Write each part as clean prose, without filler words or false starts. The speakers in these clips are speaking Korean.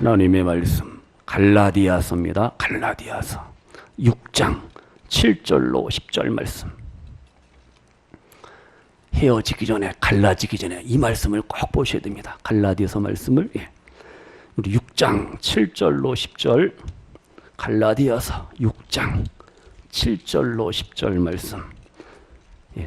하나님의 말씀 갈라디아서입니다. 갈라디아서 6장 7절로 10절 말씀. 헤어지기 전에, 갈라지기 전에 이 말씀을 꼭 보셔야 됩니다. 갈라디아서 말씀을. 우리 6장 7절로 10절, 갈라디아서 6장 7절로 10절 말씀.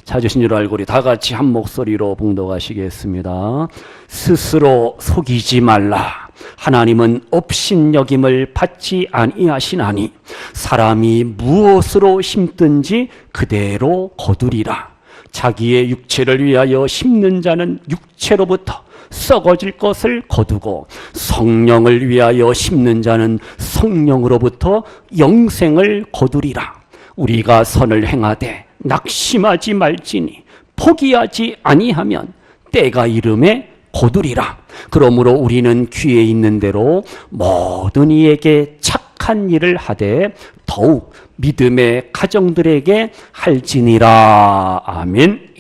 찾으신 줄 알고 우리 다 같이 한 목소리로 봉독하시겠습니다. 스스로 속이지 말라. 하나님은 업신여김을 받지 아니하시나니 사람이 무엇으로 심든지 그대로 거두리라. 자기의 육체를 위하여 심는 자는 육체로부터 썩어질 것을 거두고 성령을 위하여 심는 자는 성령으로부터 영생을 거두리라. 우리가 선을 행하되 낙심하지 말지니 포기하지 아니하면 때가 이름에 거두리라. 그러므로 우리는 귀에 있는 대로 모든 이에게 착한 일을 하되 더욱 믿음의 가정들에게 할지니라. 아멘.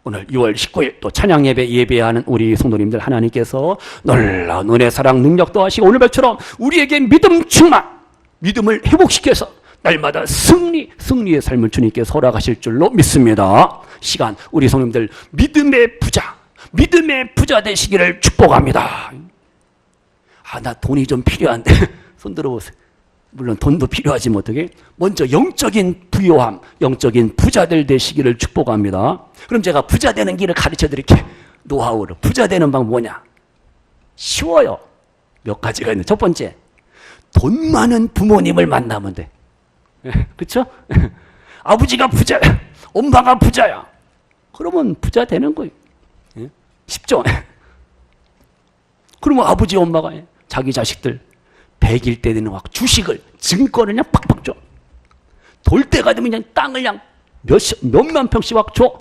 오늘 6월 19일 또 찬양 예배하는 우리 성도님들, 하나님께서 놀라운 은혜, 사랑, 능력도 하시고 오늘처럼 우리에게 믿음 충만, 믿음을 회복시켜서 날마다 승리의 삶을 주님께서 허락하실 줄로 믿습니다. 시간 우리 성도님들 믿음의 부자 되시기를 축복합니다. 나 돈이 좀 필요한데 손 들어보세요. 물론 돈도 필요하지만 어떻게? 먼저 영적인 부요함, 영적인 부자들 되시기를 축복합니다. 그럼 제가 부자 되는 길을 가르쳐 드릴게요. 노하우를. 부자 되는 방법 뭐냐? 쉬워요. 몇 가지가 있는데, 첫 번째, 돈 많은 부모님을 만나면 돼. 그렇죠? 아버지가 부자야, 엄마가 부자야. 그러면 부자 되는 거예요. 쉽죠? 그러면 아버지, 엄마가 자기 자식들 100일 때 되는 막 주식을, 증권을 그냥 팍팍 줘. 돌 때가 되면 그냥 땅을 그냥 몇만 평씩 막 줘.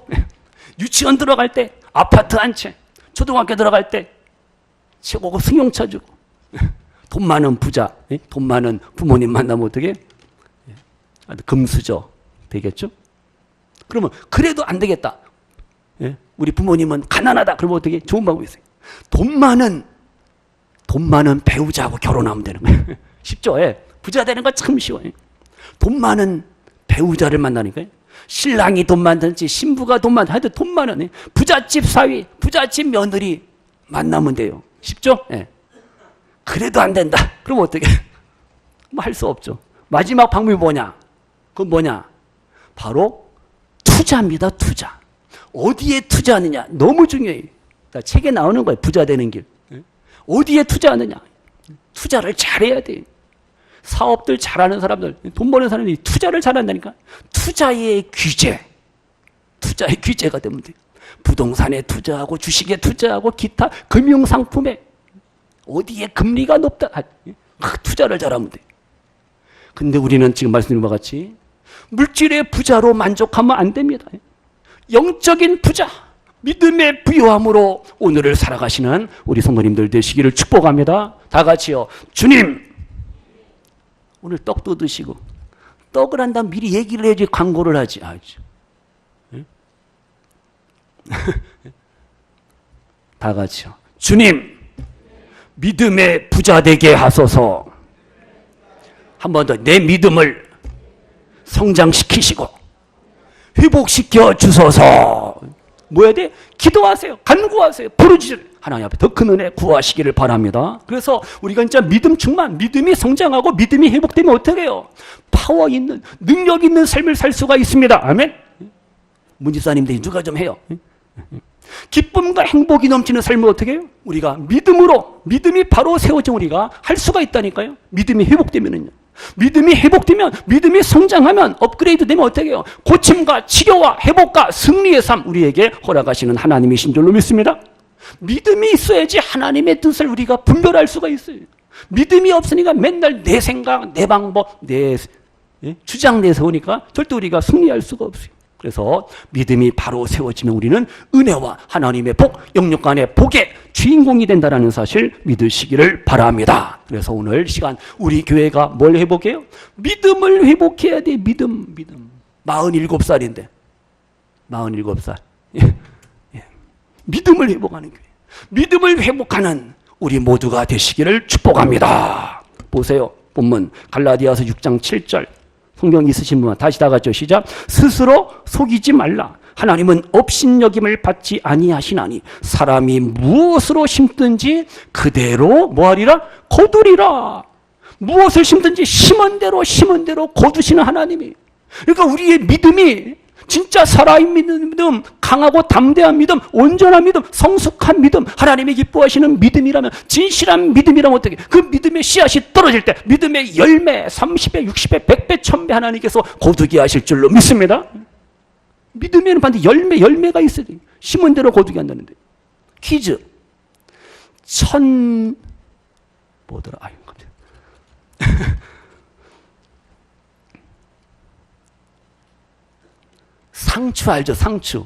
유치원 들어갈 때 아파트 한 채, 초등학교 들어갈 때 최고급 승용차 주고. 돈 많은 부자, 돈 많은 부모님 만나면 어떻게? 금수저 되겠죠? 그러면 그래도 안 되겠다. 우리 부모님은 가난하다. 그러면 어떻게? 좋은 방법이 있어요. 돈 많은 배우자하고 결혼하면 되는 거예요. 쉽죠? 부자 되는 거 참 쉬워요. 돈 많은 배우자를 만나니까요. 신랑이 돈 많든지 신부가 돈 많든지 하여튼 돈 많은 부잣집 사위, 부잣집 며느리 만나면 돼요. 쉽죠? 그래도 안 된다. 그럼 어떻게? 뭐 할 수 없죠. 마지막 방법이 뭐냐? 그건 뭐냐? 바로 투자입니다. 투자. 어디에 투자하느냐? 너무 중요해요. 책에 나오는 거예요. 부자 되는 길. 어디에 투자하느냐? 투자를 잘해야 돼. 사업들 잘하는 사람들, 돈 버는 사람들이 투자를 잘한다니까. 투자의 규제가 되면 돼요. 부동산에 투자하고 주식에 투자하고 기타 금융상품에 어디에 금리가 높다. 투자를 잘하면 돼요. 근데 우리는 지금 말씀드린 바와 같이 물질의 부자로 만족하면 안 됩니다. 영적인 부자, 믿음의 부요함으로 오늘을 살아가시는 우리 성도님들 되시기를 축복합니다. 다 같이요. 주님, 오늘 떡도 드시고, 떡을 한다면 미리 얘기를 해야지 광고를 하지. 다 같이요. 주님, 믿음의 부자 되게 하소서. 한 번 더 내 믿음을 성장시키시고 회복시켜 주소서. 뭐 해야 돼? 기도하세요. 간구하세요. 부르짖으세요. 하나님 앞에 더 큰 은혜 구하시기를 바랍니다. 그래서 우리가 진짜 믿음 충만, 믿음이 성장하고 믿음이 회복되면 어떻게 해요? 파워 있는, 능력 있는 삶을 살 수가 있습니다. 아멘? 문집사님들이 누가 좀 해요? 기쁨과 행복이 넘치는 삶을 어떻게 해요? 우리가 믿음이 바로 세워진 우리가 할 수가 있다니까요. 믿음이 회복되면은요. 믿음이 회복되면, 믿음이 성장하면, 업그레이드 되면 어떻게 해요? 고침과 치료와 회복과 승리의 삶 우리에게 허락하시는 하나님이신 줄로 믿습니다. 믿음이 있어야지 하나님의 뜻을 우리가 분별할 수가 있어요. 믿음이 없으니까 맨날 내 생각, 내 방법, 내 주장 내세우니까 절대 우리가 승리할 수가 없어요. 그래서 믿음이 바로 세워지면 우리는 은혜와 하나님의 복, 영육간의 복의 주인공이 된다는 사실 믿으시기를 바랍니다. 그래서 오늘 시간 우리 교회가 뭘 회복해요? 믿음을 회복해야 돼. 믿음. 47살인데 47살. 믿음을 회복하는 교회. 믿음을 회복하는 우리 모두가 되시기를 축복합니다. 보세요. 본문 갈라디아서 6장 7절. 성경 있으신 분은 다시 다 같이 시작. 스스로 속이지 말라. 하나님은 업신여김을 받지 아니하시나니 사람이 무엇으로 심든지 그대로 뭐하리라? 거두리라. 무엇을 심든지 심은 대로 거두시는 하나님이. 그러니까 우리의 믿음이 진짜 살아있는 믿음, 강하고 담대한 믿음, 온전한 믿음, 성숙한 믿음, 하나님이 기뻐하시는 믿음이라면, 진실한 믿음이라면 어떻게, 그 믿음의 씨앗이 떨어질 때 믿음의 열매 30배, 60배, 100배, 1000배 하나님께서 거두게 하실 줄로 믿습니다. 믿음에는 반드시 열매가 있어야 돼요. 심은 대로 거두게 한다는데. 퀴즈. 뭐더라? 아유, 갑자기. 상추 알죠? 상추.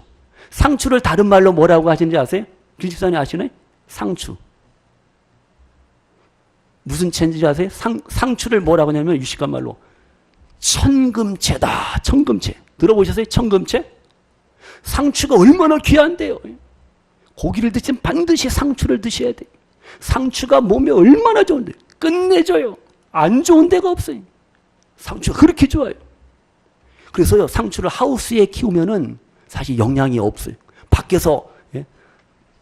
상추를 다른 말로 뭐라고 하시는지 아세요? 김집사님 아시나요? 상추. 무슨 채인지 아세요? 상추를 뭐라고 하냐면 유식한 말로 천금채다. 천금채. 들어보셨어요? 천금채? 상추가 얼마나 귀한데요. 고기를 드시면 반드시 상추를 드셔야 돼요. 상추가 몸에 얼마나 좋은데 끝내줘요. 안 좋은 데가 없어요. 상추가 그렇게 좋아요. 그래서요, 상추를 하우스에 키우면은 사실 영양이 없어요. 밖에서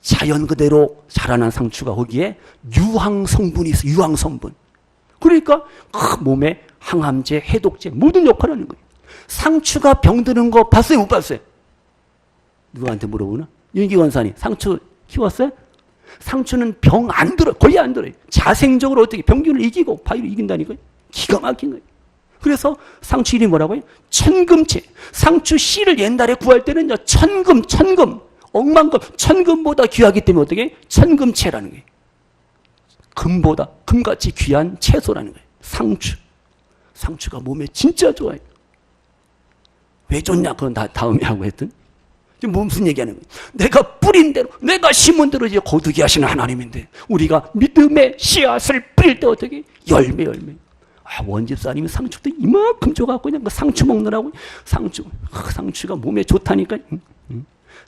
자연 그대로 자라난 상추가 거기에 유황 성분이 있어요. 유황 성분. 그러니까 몸에 항암제, 해독제 모든 역할을 하는 거예요. 상추가 병드는 거 봤어요? 못 봤어요? 누구한테 물어보나? 윤기 권사님, 상추 키웠어요? 상추는 병 안 들어요. 거의 안 들어요. 자생적으로 어떻게 병균을 이기고 바이러스 이긴다니까요. 기가 막힌 거예요. 그래서 상추 이름이 뭐라고요? 천금채. 상추 씨를 옛날에 구할 때는요, 천금, 억만금, 천금보다 귀하기 때문에 어떻게? 천금채라는 거예요. 금보다, 금같이 귀한 채소라는 거예요. 상추. 상추가 몸에 진짜 좋아요. 왜 좋냐? 그건 다음에 하고 했던. 지금 무슨 얘기하는 거예요? 내가 뿌린 대로, 내가 심은 대로 이제 거두게 하시는 하나님인데, 우리가 믿음의 씨앗을 뿌릴 때 어떻게? 열매. 원집사님이 상추도 이만큼 줘갖고 그냥 그 상추 먹느라고 상추가 몸에 좋다니까.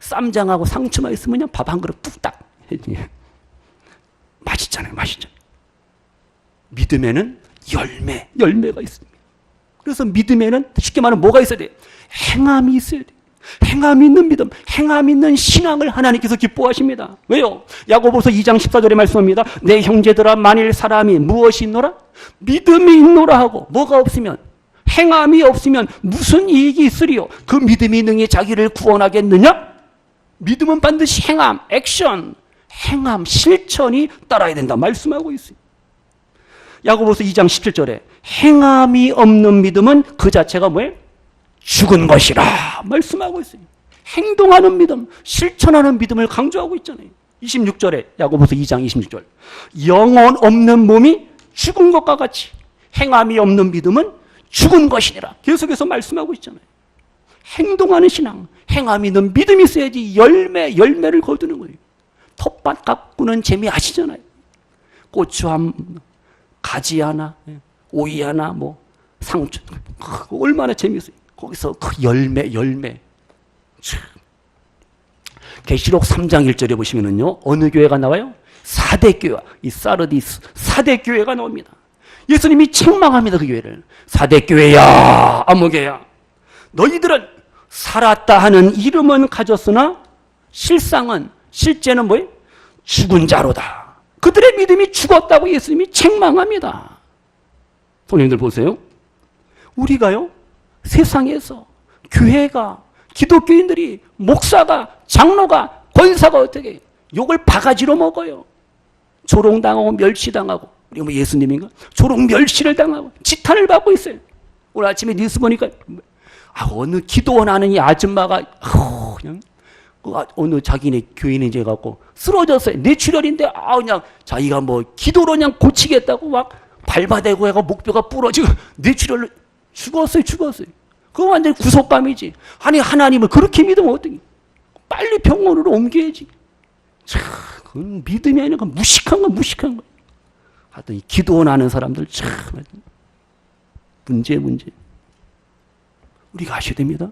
쌈장하고 상추만 있으면 그냥 밥 한 그릇 뚝딱 해지. 맛있잖아요. 믿음에는 열매가 있습니다. 그래서 믿음에는 쉽게 말하면 뭐가 있어야 돼요? 행함이 있어야 돼요. 행함 있는 믿음, 행함 있는 신앙을 하나님께서 기뻐하십니다. 왜요? 야고보서 2장 14절에 말씀합니다. 내 형제들아, 만일 사람이 무엇이 있노라? 믿음이 있노라 하고 뭐가 없으면, 행함이 없으면 무슨 이익이 있으리요? 그 믿음이 능히 자기를 구원하겠느냐? 믿음은 반드시 행함, 액션, 행함, 실천이 따라야 된다 말씀하고 있어요. 야고보서 2장 17절에 행함이 없는 믿음은 그 자체가 뭐예요? 죽은 것이라 말씀하고 있어요. 행동하는 믿음, 실천하는 믿음을 강조하고 있잖아요. 26절에 야고보서 2장 26절. 영혼 없는 몸이 죽은 것과 같이 행함이 없는 믿음은 죽은 것이니라. 계속해서 말씀하고 있잖아요. 행동하는 신앙, 행함이 있는 믿음이 있어야지 열매를 거두는 거예요. 텃밭 가꾸는 재미 아시잖아요. 고추 한 가지 하나, 오이 하나, 상추, 얼마나 재미있어요. 거기서 그 열매. 계시록 3장 1절에 보시면은요, 어느 교회가 나와요? 사대교회, 이 사르디스 사대교회가 나옵니다. 예수님이 책망합니다, 그 교회를. 사대교회야, 아무개야. 너희들은 살았다 하는 이름은 가졌으나 실제는 뭐예요? 죽은 자로다. 그들의 믿음이 죽었다고 예수님이 책망합니다. 손님들 보세요. 우리가요, 세상에서 교회가, 기독교인들이, 목사가, 장로가, 권사가 어떻게 욕을 바가지로 먹어요. 조롱당하고 멸시당하고. 우리 예수님인가? 조롱 멸시를 당하고 지탄을 받고 있어요. 오늘 아침에 뉴스 보니까 어느 기도원 하는 이 아줌마가 그냥 어느 자기네 교인이 이제 갖고 쓰러졌어요. 뇌출혈인데 그냥 자기가 기도로 그냥 고치겠다고 막 발바대고 해가 목뼈가 부러지고 뇌출혈로 죽었어요. 그거 완전히 구속감이지. 아니, 하나님을 그렇게 믿으면 어떻게? 빨리 병원으로 옮겨야지. 그건 믿음이 아니라 무식한 거. 하여튼 기도원 하는 사람들 참 문제. 우리가 아셔야 됩니다.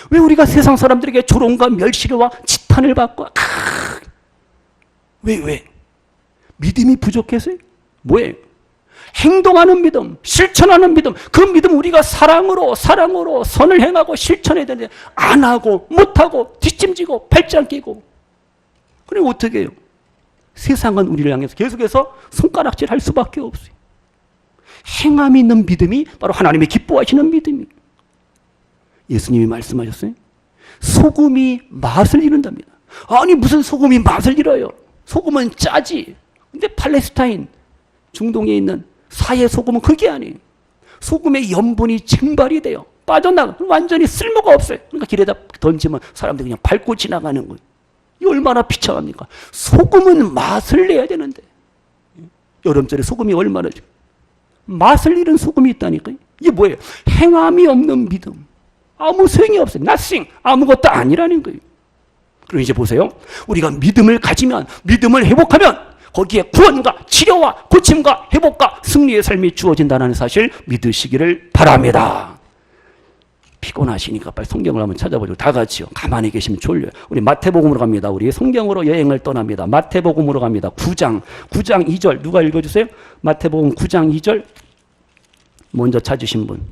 왜 우리가 세상 사람들에게 조롱과 멸시와 지탄을 받고 왜? 믿음이 부족해서요? 뭐예요? 행동하는 믿음, 실천하는 믿음, 그 믿음 우리가 사랑으로 선을 행하고 실천해야 되는데 안 하고 못하고 뒷짐지고 발장 끼고 그래 어떻게 해요? 세상은 우리를 향해서 계속해서 손가락질 할 수밖에 없어요. 행함이 있는 믿음이 바로 하나님이 기뻐하시는 믿음이에요. 예수님이 말씀하셨어요. 소금이 맛을 잃는답니다. 아니 무슨 소금이 맛을 잃어요? 소금은 짜지. 근데 팔레스타인 중동에 있는 사해 소금은 그게 아니에요. 소금의 염분이 증발이 돼요. 빠져나가 완전히 쓸모가 없어요. 그러니까 길에다 던지면 사람들이 그냥 밟고 지나가는 거예요. 이 얼마나 비참합니까? 소금은 맛을 내야 되는데 여름철에 소금이 얼마나 맛을 잃은 소금이 있다니까요. 이게 뭐예요? 행함이 없는 믿음. 아무 소용이 없어요. nothing. 아무것도 아니라는 거예요. 그럼 이제 보세요. 우리가 믿음을 가지면, 믿음을 회복하면 거기에 구원과 치료와 고침과 회복과 승리의 삶이 주어진다는 사실 믿으시기를 바랍니다. 피곤하시니까 빨리 성경을 한번 찾아보죠. 다 같이요. 가만히 계시면 졸려요. 우리 마태복음으로 갑니다. 우리 성경으로 여행을 떠납니다. 마태복음으로 갑니다. 9장 2절 누가 읽어주세요? 마태복음 9장 2절 먼저 찾으신 분.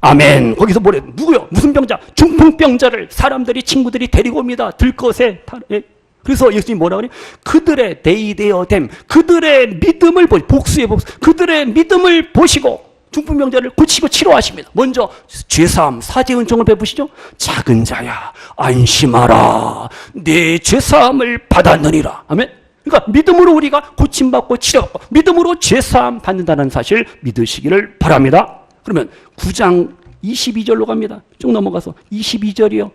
아멘. 거기서 뭐래? 누구요? 무슨 병자? 중풍병자를 사람들이 친구들이 데리고 옵니다. 들것에. 그래서 예수님이 뭐라 그래요? 그들의 데이데어됨, 그들의 믿음을 복수의 복수, 그들의 믿음을 보시고 중풍병자를 고치고 치료하십니다. 먼저 죄사함, 사죄 은총을 베푸시죠. 작은 자야 안심하라. 내 죄사함을 받았느니라. 아멘. 그러니까 믿음으로 우리가 고침받고 치료받고 믿음으로 죄사함 받는다는 사실 믿으시기를 바랍니다. 그러면 9장 22절로 갑니다. 쭉 넘어가서 22절이요.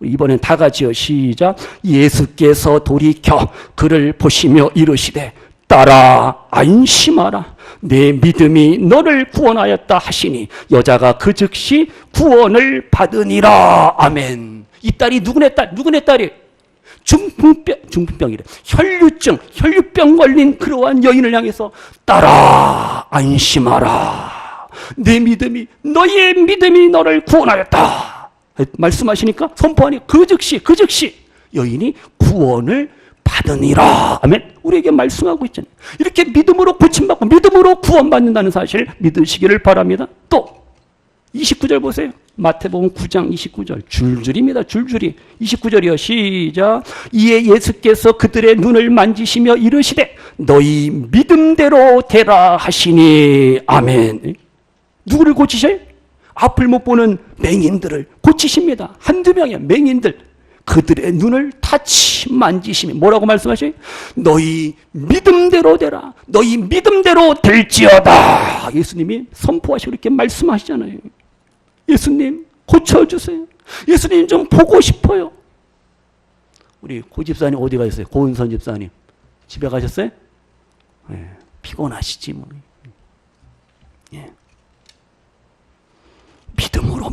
이번엔 다 같이요. 시작. 예수께서 돌이켜 그를 보시며 이르시되 딸아 안심하라. 내 믿음이 너를 구원하였다 하시니 여자가 그 즉시 구원을 받으니라. 아멘. 이 딸이 누구네 딸? 누구네 딸이? 중풍병이래. 혈류병 걸린 그러한 여인을 향해서 딸아 안심하라. 내 믿음이 너의 믿음이 너를 구원하였다 말씀하시니까 선포하니 그 즉시 여인이 구원을 받으니라. 아멘. 우리에게 말씀하고 있잖아요. 이렇게 믿음으로 고침받고 믿음으로 구원받는다는 사실 믿으시기를 바랍니다. 또 29절 보세요. 마태복음 9장 29절 줄줄입니다. 줄줄이 29절이요. 시작. 이에 예수께서 그들의 눈을 만지시며 이르시되 너희 믿음대로 되라 하시니. 아멘. 누구를 고치셔요? 앞을 못 보는 맹인들을 고치십니다. 한두 명의 맹인들. 그들의 눈을 타치 만지시며 뭐라고 말씀하셔요? 너희 믿음대로 되라. 너희 믿음대로 될지어다. 예수님이 선포하시고 이렇게 말씀하시잖아요. 예수님 고쳐주세요. 예수님 좀 보고 싶어요. 우리 고 집사님 어디 가셨어요? 고은선 집사님 집에 가셨어요? 네, 피곤하시지 뭐. 예.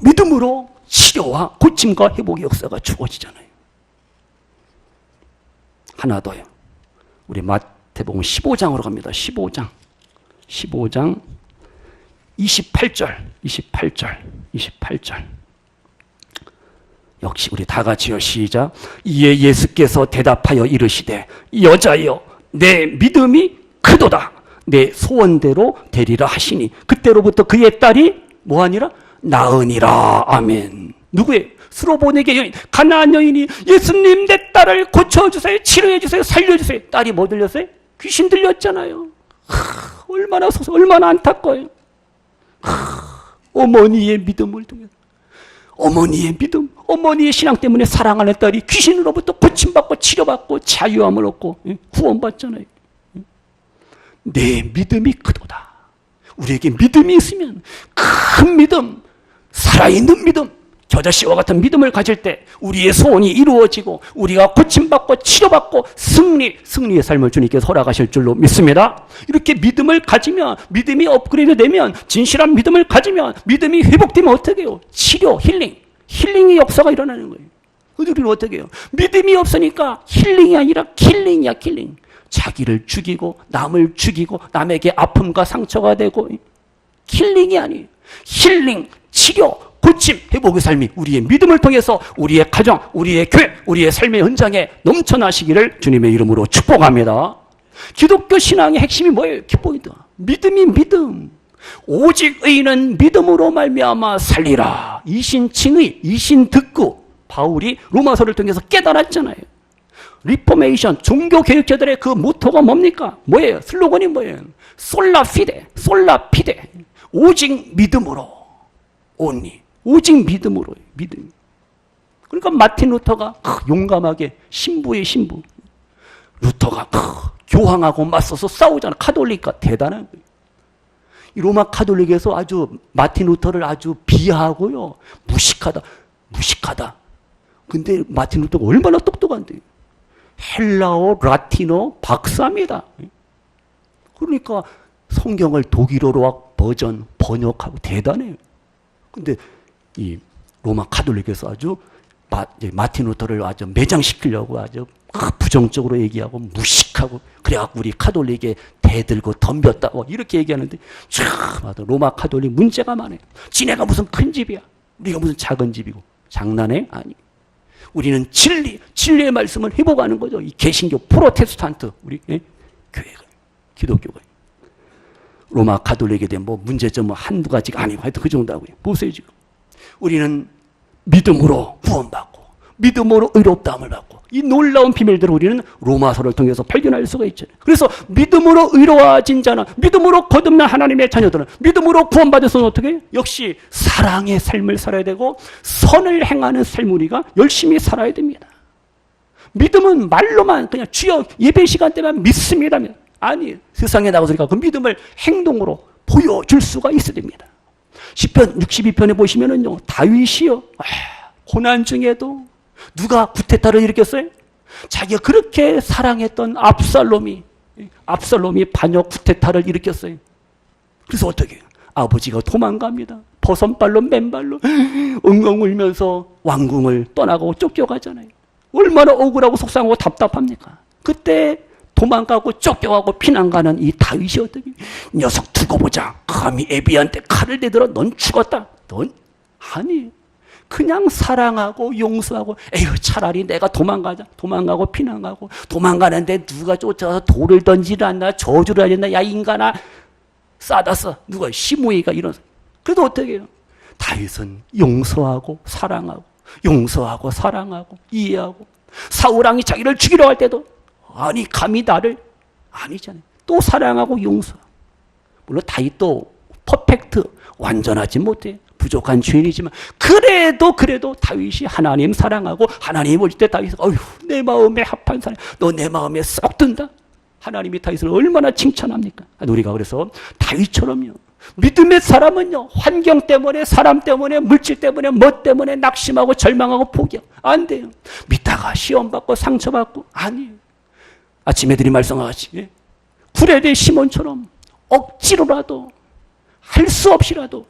믿음으로 치료와 고침과 회복의 역사가 주어지잖아요. 하나 더요. 우리 마태복음 15장으로 갑니다. 15장 28절. 역시 우리 다 같이요. 시작. 이에 예수께서 대답하여 이르시되 여자여 내 믿음이 크도다. 내 소원대로 되리라 하시니 그때로부터 그의 딸이 뭐하니라? 나으니라. 아멘. 누구예요? 스로보네게 여인, 가나안 여인이 예수님 내 딸을 고쳐주세요, 치료해주세요, 살려주세요. 딸이 뭐 들렸어요? 귀신 들렸잖아요. 얼마나 안타까워요. 어머니의 믿음을 통해서 어머니의 믿음, 어머니의 신앙 때문에 사랑하는 딸이 귀신으로부터 고침받고 치료받고 자유함을 얻고 구원받잖아요. 내 믿음이 크도다. 우리에게 믿음이 있으면 큰 믿음, 살아있는 믿음, 겨자씨와 같은 믿음을 가질 때 우리의 소원이 이루어지고 우리가 고침받고 치료받고 승리의 삶을 주님께서 허락하실 줄로 믿습니다. 이렇게 믿음을 가지면, 믿음이 업그레이드 되면, 진실한 믿음을 가지면, 믿음이 회복되면 어떻게 해요? 치료, 힐링의 역사가 일어나는 거예요. 우리는 어떻게 해요? 믿음이 없으니까 힐링이 아니라 킬링이야, 킬링. 자기를 죽이고 남을 죽이고 남에게 아픔과 상처가 되고 힐링이 아니에요. 힐링, 치료, 고침, 회복의 삶이 우리의 믿음을 통해서 우리의 가정, 우리의 교회, 우리의 삶의 현장에 넘쳐나시기를 주님의 이름으로 축복합니다. 기독교 신앙의 핵심이 뭐예요? 기본이다. 믿음이 믿음. 오직 의인은 믿음으로 말미암아 살리라. 이신칭의, 이신득구. 바울이 로마서를 통해서 깨달았잖아요. 리포메이션, 종교개혁자들의 그 모토가 뭡니까? 뭐예요? 슬로건이 뭐예요? 솔라피데, 솔라피데. 오직 믿음으로. 온리. 오직 믿음으로. 믿음. 그러니까 마틴 루터가 용감하게 신부의 신부. 루터가 교황하고 맞서서 싸우잖아. 카톨릭과 대단한 거예요. 이 로마 카톨릭에서 아주 마틴 루터를 아주 비하하고요. 무식하다. 근데 마틴 루터가 얼마나 똑똑한데요. 헬라어, 라틴어 박사입니다. 그러니까 성경을 독일어로 버전, 번역하고 대단해요. 근데 이 로마 카톨릭에서 아주 마틴 루터를 아주 매장시키려고 아주 부정적으로 얘기하고 무식하고 그래갖고 우리 카톨릭에 대들고 덤볐다 이렇게 얘기하는데 참 로마 카톨릭 문제가 많아요. 지네가 무슨 큰 집이야. 우리가 무슨 작은 집이고 장난해? 아니. 우리는 진리의 말씀을 회복하는 거죠. 이 개신교 프로테스탄트 우리 교회가 기독교가 로마 카톨릭에 대한 뭐 문제점 한두 가지가 아니고 하여튼 그 정도하고요. 보세요 지금. 우리는 믿음으로 구원받고 믿음으로 의롭다함을 받고 이 놀라운 비밀들을 우리는 로마서를 통해서 발견할 수가 있죠. 그래서 믿음으로 의로워진 자는 믿음으로 거듭난 하나님의 자녀들은 믿음으로 구원받아서는 어떻게 해요? 역시 사랑의 삶을 살아야 되고 선을 행하는 삶을 우리가 열심히 살아야 됩니다. 믿음은 말로만 그냥 주여 예배 시간 때만 믿습니다. 아니 세상에 나가서니까 그 믿음을 행동으로 보여줄 수가 있어야 됩니다. 시편 62편에 보시면은요 다윗이요 고난 중에도 누가 구테타를 일으켰어요? 자기가 그렇게 사랑했던 압살롬이 반역 구테타를 일으켰어요. 그래서 어떻게 해요? 아버지가 도망갑니다. 버선발로 맨발로 엉엉 울면서 왕궁을 떠나고 쫓겨가잖아요. 얼마나 억울하고 속상하고 답답합니까? 그때 도망가고 쫓겨가고 피난가는 이 다윗이 어떻게 녀석 두고 보자. 감히 애비한테 칼을 대들어 넌 죽었다. 넌 아니 그냥 사랑하고 용서하고 에휴 차라리 내가 도망가고 피난가고 도망가는데 누가 쫓아서 돌을 던지를 않나 저주를 하겠나 야 인간아 싸다서 누가 시므이가 이런 그래도 어떻게 해요? 다윗은 용서하고 사랑하고 용서하고 사랑하고 이해하고 사울왕이 자기를 죽이려 할 때도 아니 감히 나를 아니잖아요. 또 사랑하고 용서. 물론 다윗도 퍼펙트 완전하지 못해. 부족한 죄인이지만 그래도 다윗이 하나님 사랑하고 하나님 볼 때 다윗은 어휴 내 마음에 합한 사람 너 내 마음에 쏙 든다. 하나님이 다윗을 얼마나 칭찬합니까? 우리가 그래서 다윗처럼요. 믿음의 사람은요. 환경 때문에 사람 때문에 물질 때문에 뭐 때문에 낙심하고 절망하고 포기하고 안 돼요. 믿다가 시험받고 상처받고 아니에요. 아침에 드린 말씀하지 구레대 시몬처럼 억지로라도 할 수 없이라도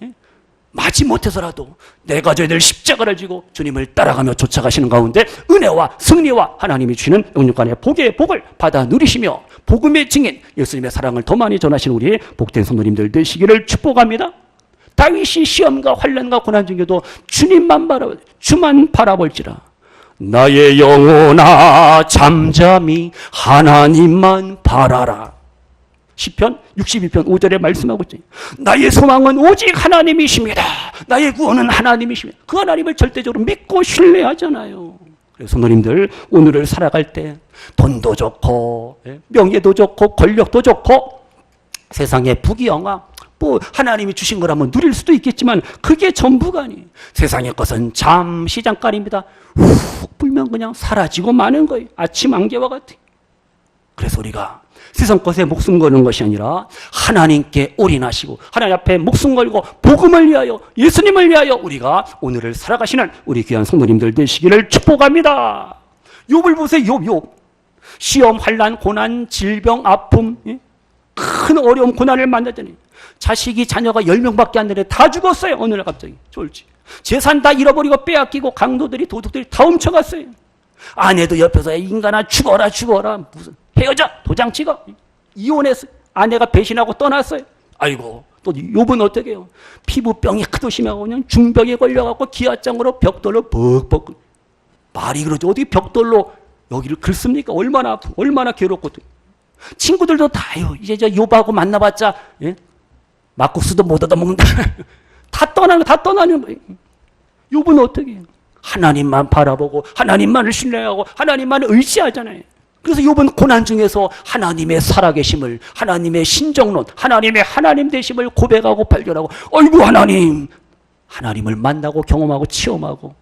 마지 못해서라도 내가 저희들 십자가를 지고 주님을 따라가며 쫓아가시는 가운데 은혜와 승리와 하나님이 주시는 영육간의 복의 복을 받아 누리시며 복음의 증인 예수님의 사랑을 더 많이 전하시는 우리의 복된 성도님들 되시기를 축복합니다. 다윗이 시험과 환난과 고난 중에도 주만 바라볼지라 나의 영혼아 잠잠히 하나님만 바라라. 시편 62편 5절에 말씀하고 있죠. 나의 소망은 오직 하나님이십니다. 나의 구원은 하나님이십니다. 그 하나님을 절대적으로 믿고 신뢰하잖아요. 그래서 성도님들 오늘을 살아갈 때 돈도 좋고 명예도 좋고 권력도 좋고 세상의 부귀영화 뭐 하나님이 주신 거라면 누릴 수도 있겠지만 그게 전부가 아니에요. 세상의 것은 잠시 잠깐입니다. 훅 불면 그냥 사라지고 마는 거예요. 아침 안개와 같아요. 그래서 우리가 세상 것에 목숨 거는 것이 아니라 하나님께 올인하시고 하나님 앞에 목숨 걸고 복음을 위하여 예수님을 위하여 우리가 오늘을 살아가시는 우리 귀한 성도님들 되시기를 축복합니다. 욥을 보세요. 욥 시험, 환난, 고난, 질병, 아픔 큰 어려움, 고난을 만나더니 자식이 자녀가 10명밖에 안 되는데 다 죽었어요. 어느 날 갑자기 졸지 재산 다 잃어버리고 빼앗기고 강도들이 도둑들이 다 훔쳐갔어요. 아내도 옆에서 인간아 죽어라 무슨 헤어져. 도장 찍어. 이혼했어요. 아내가 배신하고 떠났어요. 아이고, 또 욥은 어떻게 해요? 피부병이 하도 심하고 그냥 중병에 걸려갖고 기아장으로 벽돌로 벅벅. 말이 그러죠. 어떻게 벽돌로 여기를 긁습니까? 얼마나 아프고 얼마나 괴롭거든. 친구들도 다요. 이제 저 욥하고 만나봤자 예? 막국수도 못 얻어먹는다. 다 떠나는 거예요. 욥은 어떻게 해요? 하나님만 바라보고 하나님만을 신뢰하고 하나님만을 의지하잖아요. 그래서 욥은 고난 중에서 하나님의 살아계심을, 하나님의 신정론, 하나님의 하나님 되심을 고백하고 발견하고, 어이구 하나님을 만나고 경험하고 체험하고,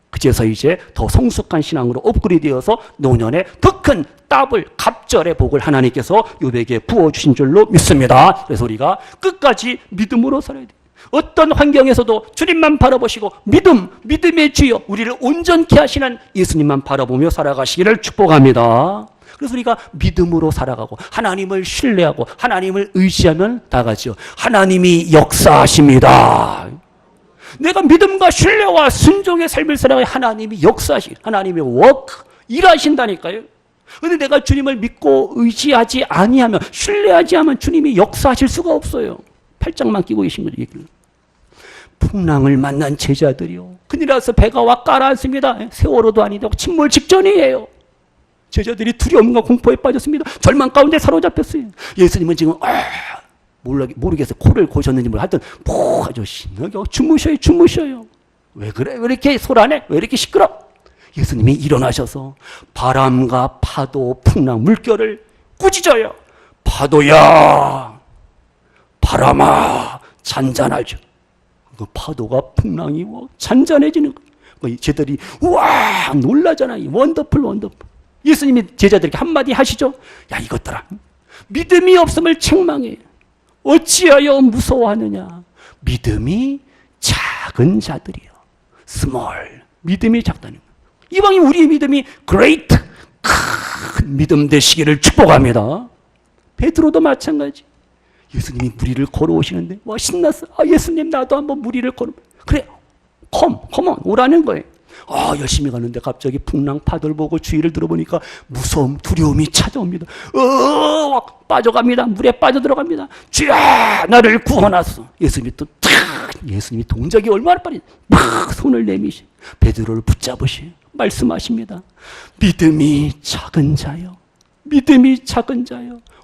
그제서 이제 더 성숙한 신앙으로 업그레이드되어서 노년에 더 큰 더블 갑절의 복을 하나님께서 욥에게 부어주신 줄로 믿습니다. 그래서 우리가 끝까지 믿음으로 살아야 돼요. 어떤 환경에서도 주님만 바라보시고 믿음의 주여 우리를 온전케 하시는 예수님만 바라보며 살아가시기를 축복합니다. 그래서 우리가 믿음으로 살아가고 하나님을 신뢰하고 하나님을 의지하면 나가죠. 하나님이 역사하십니다. 내가 믿음과 신뢰와 순종의 삶을 살아가야 하나님이 하나님의 워크, 일하신다니까요. 그런데 내가 주님을 믿고 의지하지 아니하면, 신뢰하지 않으면 주님이 역사하실 수가 없어요. 팔짱만 끼고 계신 거죠. 풍랑을 만난 제자들이요. 큰일 나서 배가 와 깔아앉습니다. 세월호도 아니고 침몰 직전이에요. 제자들이 두려움과 공포에 빠졌습니다. 절망 가운데 사로잡혔어요. 예수님은 지금 모르겠어요. 코를 고셨는지 하여튼 아주 신나게 주무셔요. 왜 그래? 왜 이렇게 소란해? 왜 이렇게 시끄러? 예수님이 일어나셔서 바람과 파도, 풍랑, 물결을 꾸짖어요. 파도야, 바람아, 잔잔하죠. 그 파도가 풍랑이 잔잔해지는 거예요. 제자들이 우와 놀라잖아요. 원더풀. 예수님이 제자들에게 한마디 하시죠. 야 이것들아, 믿음이 없음을 책망해. 어찌하여 무서워하느냐. 믿음이 작은 자들이요. 스몰, 믿음이 작다는 거예요. 이왕이 우리의 믿음이 그레이트, 큰 믿음 되시기를 축복합니다. 베드로도 마찬가지. 예수님이 무리를 걸어오시는데 와 신났어. 예수님 나도 한번 무리를 걸어. 그래, 컴온 오라는 거예요. 열심히 가는데 갑자기 풍랑 파도를 보고 주위를 들어보니까 무서움, 두려움이 찾아옵니다. 빠져갑니다. 물에 빠져들어갑니다. 주야 나를 구원하소. 예수님이 동작이 얼마나 빠르지. 막 손을 내미시 베드로를 붙잡으시 말씀하십니다. 믿음이 작은 자요.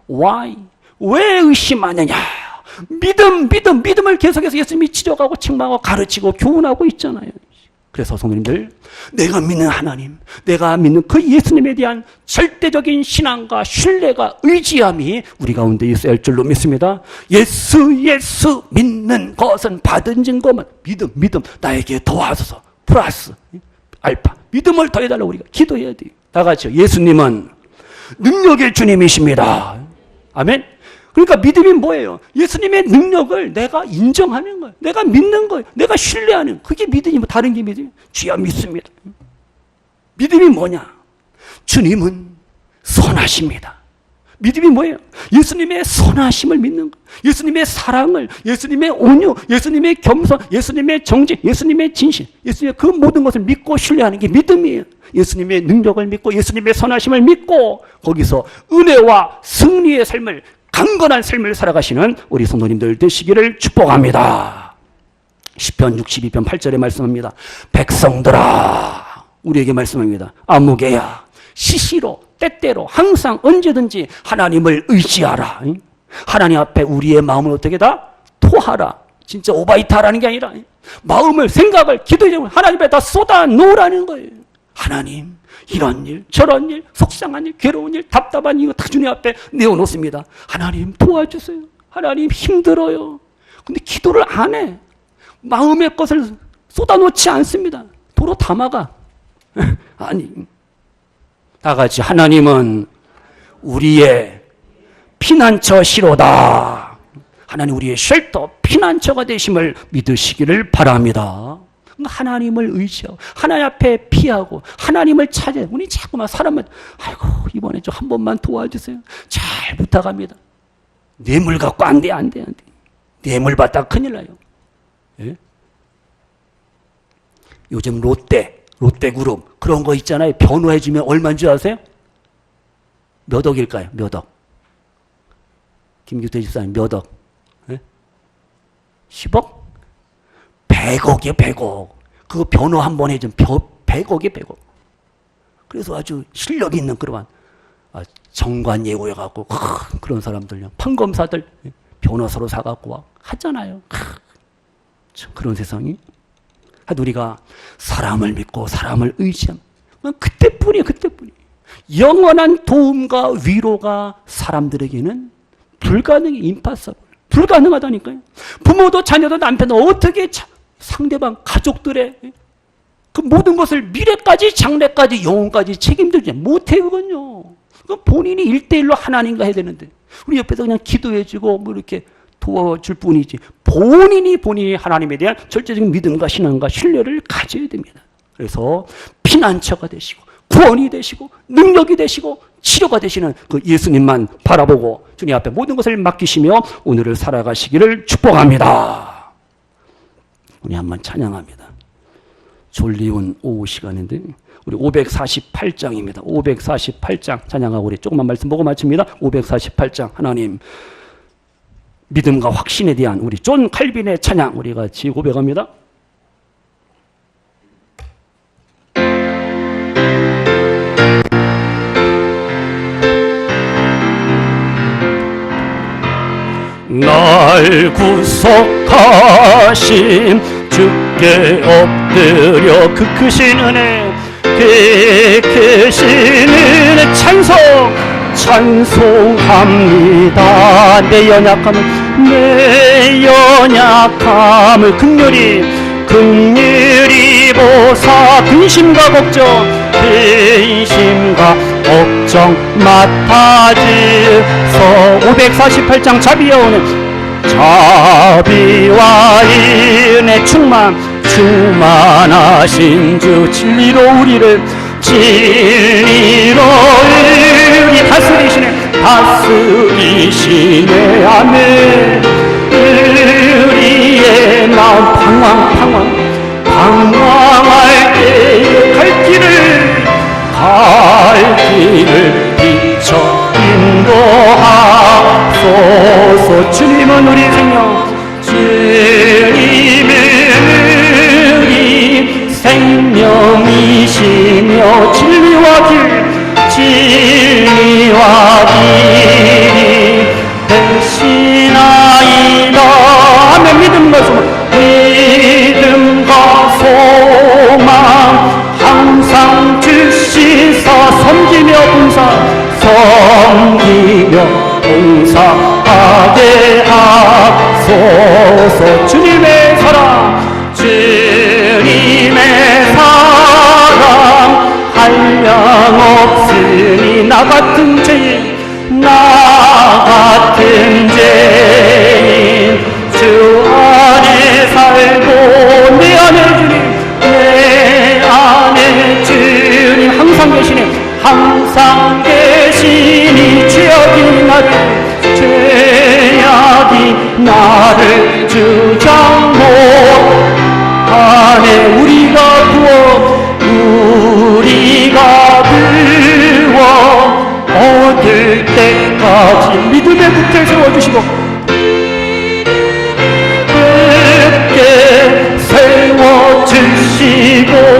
Why? 왜 의심하느냐? 믿음을 계속해서 예수님이 지적하고 책망하고 가르치고 교훈하고 있잖아요. 그래서 성도님들, 내가 믿는 하나님, 내가 믿는 그 예수님에 대한 절대적인 신앙과 신뢰가 의지함이 우리 가운데 있어야 할 줄로 믿습니다. 예수 믿는 것은 받은 증거만 믿음 나에게 더하소서. 플러스 알파 믿음을 더해달라고 우리가 기도해야 돼요. 다 같이요. 예수님은 능력의 주님이십니다. 아멘. 그러니까 믿음이 뭐예요? 예수님의 능력을 내가 인정하는 거예요. 내가 믿는 거예요. 내가 신뢰하는 거예요. 그게 믿음이 다른 게 믿음이에요. 주여 믿습니다. 믿음이 뭐냐? 주님은 선하십니다. 믿음이 뭐예요? 예수님의 선하심을 믿는 거예요. 예수님의 사랑을, 예수님의 온유, 예수님의 겸손, 예수님의 정직, 예수님의 진실, 예수님의 그 모든 것을 믿고 신뢰하는 게 믿음이에요. 예수님의 능력을 믿고 예수님의 선하심을 믿고 거기서 은혜와 승리의 삶을, 강건한 삶을 살아가시는 우리 성도님들 되시기를 축복합니다. 시편 62편 8절에 말씀합니다. 백성들아, 우리에게 말씀합니다. 아무개야, 시시로, 때때로, 항상 언제든지 하나님을 의지하라. 하나님 앞에 우리의 마음을 어떻게 다 토하라. 진짜 오바이타라는 게 아니라 마음을, 생각을, 기도의 제목을 하나님 앞에 다 쏟아 놓으라는 거예요. 하나님, 이런 일, 저런 일, 속상한 일, 괴로운 일, 답답한 일, 다 주님 앞에 내어놓습니다. 하나님 도와주세요. 하나님 힘들어요. 근데 기도를 안 해. 마음의 것을 쏟아놓지 않습니다. 도로 담아가. 아니, 다 같이 하나님은 우리의 피난처시로다. 하나님 우리의 쉘터, 피난처가 되심을 믿으시기를 바랍니다. 하나님을 의지하고 하나님 앞에 피하고 하나님을 찾아요. 우리 자꾸만 사람은 아이고 이번에 좀 한 번만 도와주세요. 잘 부탁합니다. 뇌물 갖고 안 돼. 뇌물 받다 큰일 나요. 예? 요즘 롯데그룹 그런 거 있잖아요. 변호해주면 얼마인 줄 아세요? 몇 억일까요? 몇 억? 김규태 집사님 몇 억? 네? 10억? 100억이요, 100억. 그거 변호 한 번 해주면 100억이요, 100억. 그래서 아주 실력 있는 그런 정관 예우해갖고 그런 사람들, 판검사들 변호사로 사갖고 와 하잖아요. 참 그런 세상이. 우리가 사람을 믿고 사람을 의지하면 그때뿐이에요, 그때뿐이에요. 영원한 도움과 위로가 사람들에게는 불가능해, 임파서블. 불가능하다니까요. 부모도 자녀도 남편도 어떻게 상대방 가족들의 그 모든 것을 미래까지 장래까지 영혼까지 책임들지 못해요. 그건요. 본인이 1대1로 하나님과 해야 되는데 우리 옆에서 그냥 기도해주고 뭐 이렇게 도와줄 뿐이지 본인이 하나님에 대한 절대적인 믿음과 신앙과 신뢰를 가져야 됩니다. 그래서 피난처가 되시고 구원이 되시고 능력이 되시고 치료가 되시는 그 예수님만 바라보고 주님 앞에 모든 것을 맡기시며 오늘을 살아가시기를 축복합니다. 우리 한번 찬양합니다. 졸리운 오후 시간인데 우리 548장입니다. 548장 찬양하고 우리 조금만 말씀 보고 마칩니다. 548장 하나님 믿음과 확신에 대한 우리 존 칼빈의 찬양 우리 같이 고백합니다. 날 구속하신 주께 엎드려 그 크신 은혜 그 크신 은혜 찬송합니다. 내 연약함을 긍휼히 보사 근심과 걱정 맡아주소. 548장 자비와 은혜 충만하신 주 진리로 우리 다스리시네 아멘. 우리의 마음 방황할 때 갈 길을 비춰 인도하소서. 주님은 우리 생명 주님은 우리 생명이시며 진리와 길이 되시나이다. 아멘. 믿음과 소망 항상 주시사 섬기며 봉사하게 하소서. 주님의 사랑 한량 없으니 나 같은 죄인 주 안에 살고 내 안에 주님 항상 계시니 죄악이 나를 주장 못하네. 우리가 구원 얻을 때까지 믿음의 굳게 세워주시고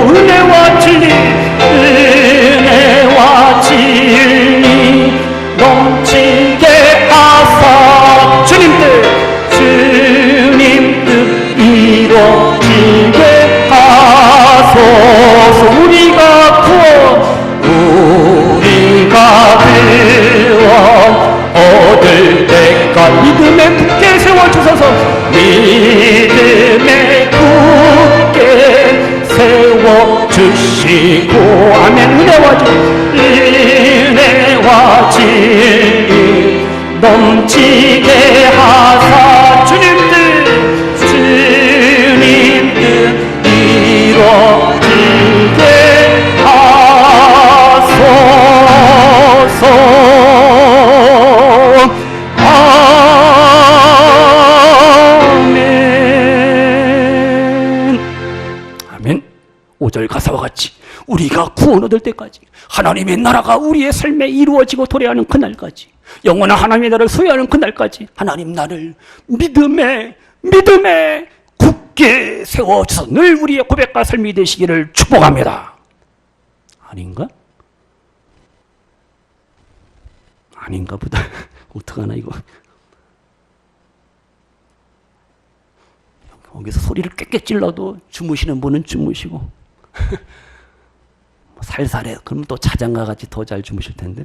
은혜와 진리 넘치게 하사 주님 뜻 이루어지게 하소서. 우리가 구원 얻을 때까지 믿음에 굳게 세워주소서. 믿음에 굳게 세워주시고 아멘. 은혜와 진리 넘치게 하사 주님 뜻 이루어지게 하소서. 아멘. 5절 가사와 같이 우리가 구원 얻을 때까지, 하나님의 나라가 우리의 삶에 이루어지고 도래하는 그날까지, 영원한 하나님의 나라를 소유하는 그날까지 하나님 나를 믿음에 굳게 세워주셔서 늘 우리의 고백과 삶이 되시기를 축복합니다. 아닌가? 아닌가 보다. 어떡하나 이거. 거기서 소리를 꽥꽥 찔러도 주무시는 분은 주무시고 살살해. 그럼 또 자장가 같이 더 잘 주무실 텐데.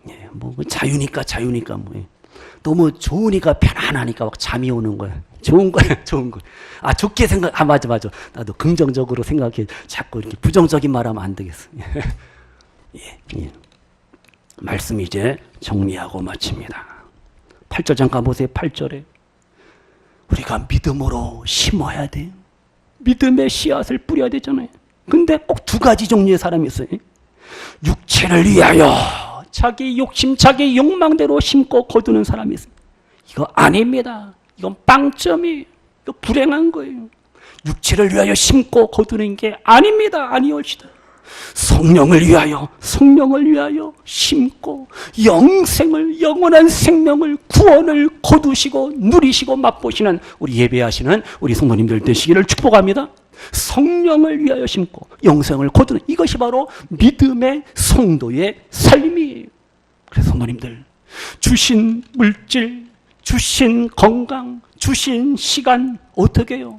예, 뭐 자유니까 뭐. 예. 너무 좋으니까 편안하니까 막 잠이 오는 거야. 좋은 거야, 좋은 거. 아, 좋게 생각. 아, 맞아. 나도 긍정적으로 생각해. 자꾸 이렇게 부정적인 말하면 안 되겠어. 예. 말씀 이제 정리하고 마칩니다. 8절 잠깐 보세요. 8절에 우리가 믿음으로 심어야 돼요. 믿음의 씨앗을 뿌려야 되잖아요. 근데 꼭 두 가지 종류의 사람이 있어요. 육체를 위하여 자기 욕심, 자기 욕망대로 심고 거두는 사람이 있어요. 이거 아닙니다. 이건 빵점이에요. 이거 불행한 거예요. 육체를 위하여 심고 거두는 게 아닙니다. 아니올시다. 성령을 위하여 심고 영원한 생명을, 구원을 거두시고 누리시고 맛보시는 우리 예배하시는 우리 성도님들 되시기를 축복합니다. 성령을 위하여 심고 영생을 거두는 이것이 바로 믿음의 성도의 삶이에요. 그래서 성도님들, 주신 물질, 주신 건강, 주신 시간 어떻게 해요?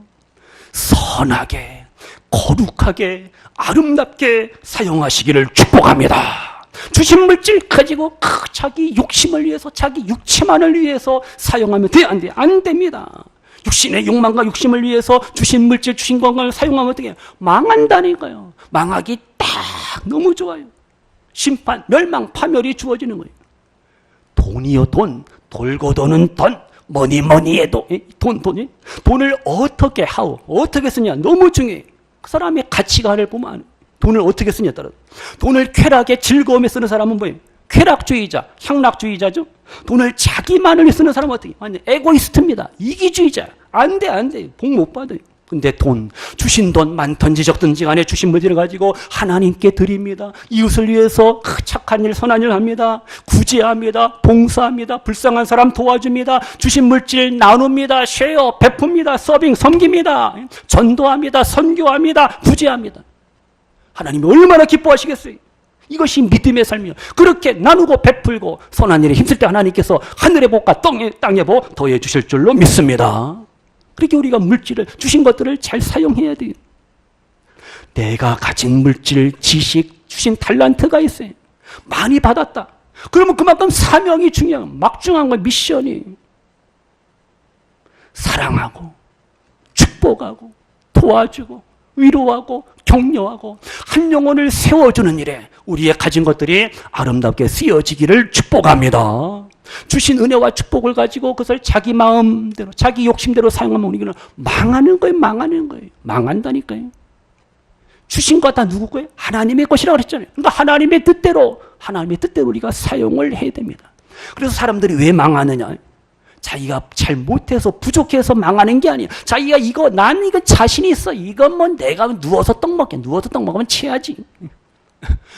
선하게, 거룩하게, 아름답게 사용하시기를 축복합니다. 주신 물질 가지고 자기 욕심을 위해서, 자기 육체만을 위해서 사용하면 돼? 안 돼? 안 됩니다. 육신의 욕망과 욕심을 위해서 주신 물질, 주신 건강을 사용하면 어떻게 해요? 망한다니까요. 망하기 딱 너무 좋아요. 심판, 멸망, 파멸이 주어지는 거예요. 돈이요, 돈. 돌고 도는 돈. 뭐니 해도 돈을 어떻게 하오, 어떻게 쓰냐 너무 중요해. 그 사람의 가치관을 보면 돈을 어떻게 쓰냐에 따라. 돈을 쾌락에 즐거움에 쓰는 사람은 뭐예요? 쾌락주의자, 향락주의자죠. 돈을 자기만을 쓰는 사람은 어떻게? 완전 에고이스트입니다. 이기주의자. 안 돼. 복 못 받아요. 근데 주신 돈 많든지 적든지 간에 주신 물질을 가지고 하나님께 드립니다. 이웃을 위해서 착한 일, 선한 일을 합니다. 구제합니다. 봉사합니다. 불쌍한 사람 도와줍니다. 주신 물질 나눕니다. 쉐어, 베풉니다. 서빙, 섬깁니다. 전도합니다. 선교합니다. 구제합니다. 하나님이 얼마나 기뻐하시겠어요? 이것이 믿음의 삶이에요. 그렇게 나누고 베풀고 선한 일에 힘쓸 때 하나님께서 하늘의 복과 땅의 복 더해 주실 줄로 믿습니다. 그렇게 우리가 물질을, 주신 것들을 잘 사용해야 돼요. 내가 가진 물질, 지식, 주신 탤런트가 있어요. 많이 받았다. 그러면 그만큼 사명이 중요한, 막중한 거, 미션이. 사랑하고, 축복하고, 도와주고, 위로하고, 격려하고, 한 영혼을 세워주는 일에 우리의 가진 것들이 아름답게 쓰여지기를 축복합니다. 주신 은혜와 축복을 가지고 그것을 자기 마음대로, 자기 욕심대로 사용하면 우리는 망하는 거예요. 망한다니까요. 주신 거 다 누구 거예요? 하나님의 것이라고 그랬잖아요. 그러니까 하나님의 뜻대로 우리가 사용을 해야 됩니다. 그래서 사람들이 왜 망하느냐? 자기가 잘 못해서, 부족해서 망하는 게 아니에요. 자기가 난 이거 자신이 있어. 이건 뭐 내가 누워서 떡 먹으면 체하지.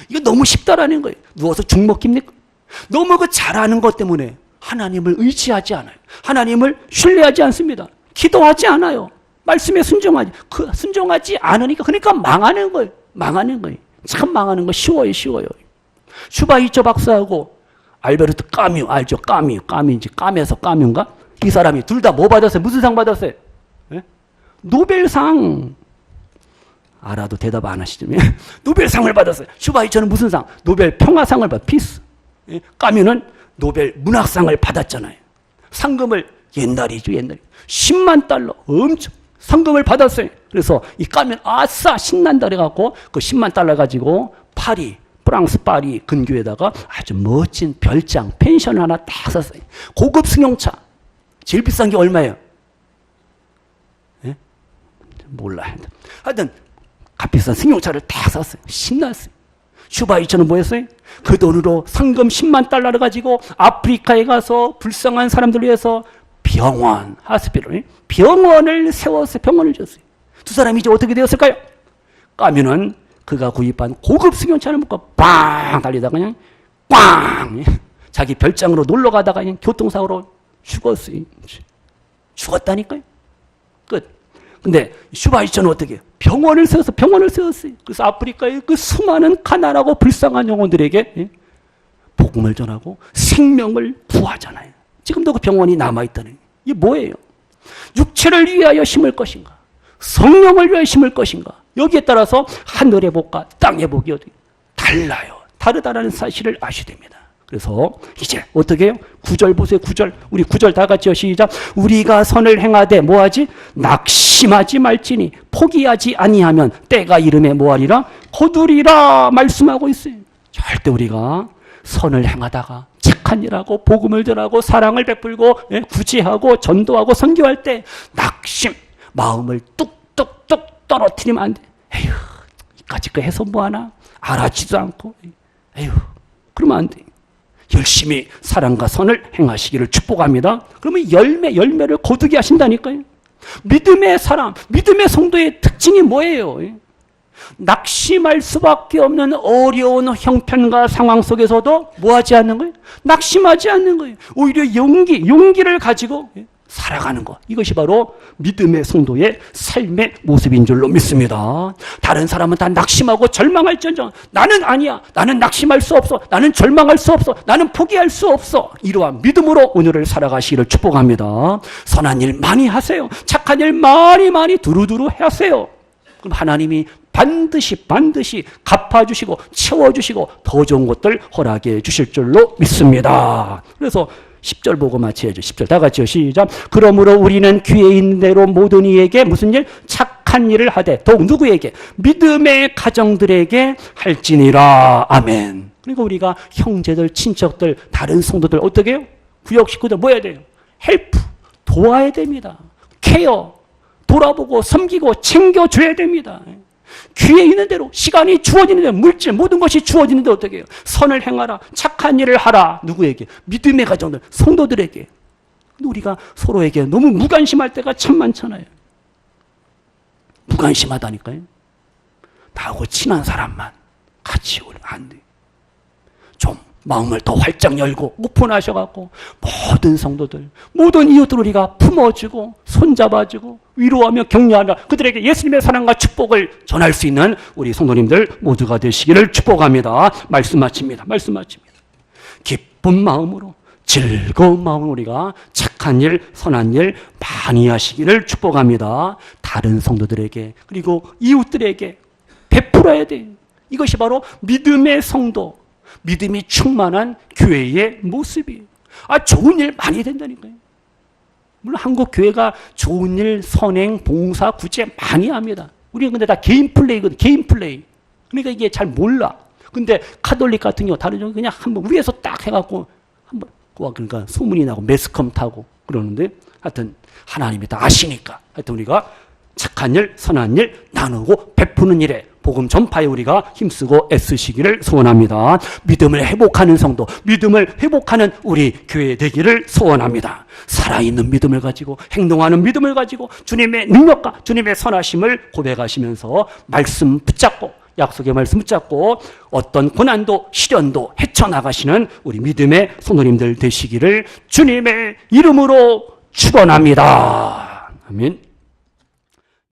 이거 너무 쉽다라는 거예요. 누워서 죽 먹깁니까? 너무 그 잘하는 것 때문에 하나님을 의지하지 않아요. 하나님을 신뢰하지 않습니다. 기도하지 않아요. 말씀에 순종하지 않으니까, 그러니까 망하는 거예요. 참 망하는 거 쉬워요. 슈바이처 박사하고 알베르트 까뮤 알죠? 까뮤인지 까메서 까뮤인가? 이 사람이 둘 다 뭐 받았어요? 무슨 상 받았어요? 네? 노벨상. 알아도 대답 안 하시죠? 노벨상을 받았어요. 슈바이처는 무슨 상? 노벨 평화상을 피스. 까뮤는 노벨 문학상을 받았잖아요. 상금을 옛날에 10만 달러 엄청 상금을 받았어요. 그래서 이 까뮤는 아싸 신난다 그래갖고 그 10만 달러 가지고 프랑스 파리 근교에다가 아주 멋진 별장 펜션 하나 딱 샀어요. 고급 승용차. 제일 비싼 게 얼마예요? 예? 몰라요. 하여튼 값비싼 승용차를 딱 샀어요. 신났어요. 슈바이처는 뭐 했어요? 그 돈으로 상금 10만 달러를 가지고 아프리카에 가서 불쌍한 사람들 위해서 병원을 세웠어요. 병원을 지었어요. 두 사람이 이제 어떻게 되었을까요? 까뮤는 그가 구입한 고급 승용차를 먹고 빵 달리다가 그냥 꽝! 자기 별장으로 놀러 가다가 그냥 교통사고로 죽었어요. 죽었다니까요. 끝. 근데 슈바이처는 어떻게 해요? 병원을 세웠어요. 그래서 아프리카의 그 수많은 가난하고 불쌍한 영혼들에게 복음을 전하고 생명을 구하잖아요. 지금도 그 병원이 남아있다는 이게 뭐예요? 육체를 위하여 심을 것인가? 성령을 위하여 심을 것인가? 여기에 따라서 하늘의 복과 땅의 복이 어떻게 달라요. 다르다라는 사실을 아셔야 됩니다. 그래서 이제 어떻게 해요? 9절 보세요. 9절. 우리 9절 다 같이요. 시작. 우리가 선을 행하되 뭐하지? 낙심하지 말지니 포기하지 아니하면 때가 이름에 뭐하리라? 거두리라 말씀하고 있어요. 절대 우리가 선을 행하다가 착한 일하고 복음을 전하고 사랑을 베풀고 구제하고 전도하고 선교할 때 낙심, 마음을 뚝뚝뚝 떨어뜨리면 안 돼. 에휴, 이까짓 거 해서 뭐하나? 알아지도 않고. 에휴, 그러면 안 돼. 열심히 사랑과 선을 행하시기를 축복합니다. 그러면 열매를 거두게 하신다니까요. 믿음의 사람, 믿음의 성도의 특징이 뭐예요? 낙심할 수밖에 없는 어려운 형편과 상황 속에서도 뭐 하지 않는 거예요? 낙심하지 않는 거예요. 오히려 용기를 가지고 살아가는 것. 이것이 바로 믿음의 성도의 삶의 모습인 줄로 믿습니다. 다른 사람은 다 낙심하고 절망할지언정 나는 아니야. 나는 낙심할 수 없어. 나는 절망할 수 없어. 나는 포기할 수 없어. 이러한 믿음으로 오늘을 살아가시기를 축복합니다. 선한 일 많이 하세요. 착한 일 많이 두루두루 하세요. 그럼 하나님이 반드시 갚아주시고 채워주시고 더 좋은 것들 허락해 주실 줄로 믿습니다. 그래서 10절 보고 마쳐야죠. 10절 다 같이요. 시작. 그러므로 우리는 귀에 있는 대로 모든 이에게 무슨 일? 착한 일을 하되 더욱 누구에게? 믿음의 가정들에게 할지니라. 아멘. 그러니까 우리가 형제들, 친척들, 다른 성도들 어떻게 해요? 구역 식구들 뭐 해야 돼요? 헬프, 도와야 됩니다. 케어, 돌아보고 섬기고 챙겨줘야 됩니다. 귀에 있는 대로 시간이 주어지는 대로 물질 모든 것이 주어지는 대로 어떻게 해요? 선을 행하라. 착한 일을 하라. 누구에게? 믿음의 가정들, 성도들에게. 근데 우리가 서로에게 너무 무관심할 때가 참 많잖아요. 무관심하다니까요. 나하고 친한 사람만 같이 오면 안 돼요. 좀 마음을 더 활짝 열고 오픈하셔갖고 모든 성도들, 모든 이웃들 우리가 품어주고 손잡아주고 위로하며 격려하며 그들에게 예수님의 사랑과 축복을 전할 수 있는 우리 성도님들 모두가 되시기를 축복합니다. 말씀 마칩니다. 기쁜 마음으로 즐거운 마음으로 우리가 착한 일, 선한 일 많이 하시기를 축복합니다. 다른 성도들에게 그리고 이웃들에게 베풀어야 돼요. 이것이 바로 믿음의 성도, 믿음이 충만한 교회의 모습이에요. 좋은 일 많이 된다니까요. 물론 한국 교회가 좋은 일, 선행, 봉사, 구제 많이 합니다. 우리는 근데 다 개인 플레이거든, 개인 플레이. 그러니까 이게 잘 몰라. 근데 카톨릭 같은 경우 다른 경우 그냥 한번 위에서 딱 해갖고 한번 그러니까 소문이 나고 매스컴 타고 그러는데 하여튼 하나님이 다 아시니까 하여튼 우리가 착한 일, 선한 일 나누고 베푸는 일에 복음 전파에 우리가 힘쓰고 애쓰시기를 소원합니다. 믿음을 회복하는 성도, 믿음을 회복하는 우리 교회 되기를 소원합니다. 살아있는 믿음을 가지고 행동하는 믿음을 가지고 주님의 능력과 주님의 선하심을 고백하시면서 말씀 붙잡고 약속의 말씀 붙잡고 어떤 고난도 시련도 헤쳐나가시는 우리 믿음의 성도님들 되시기를 주님의 이름으로 축원합니다. 아멘.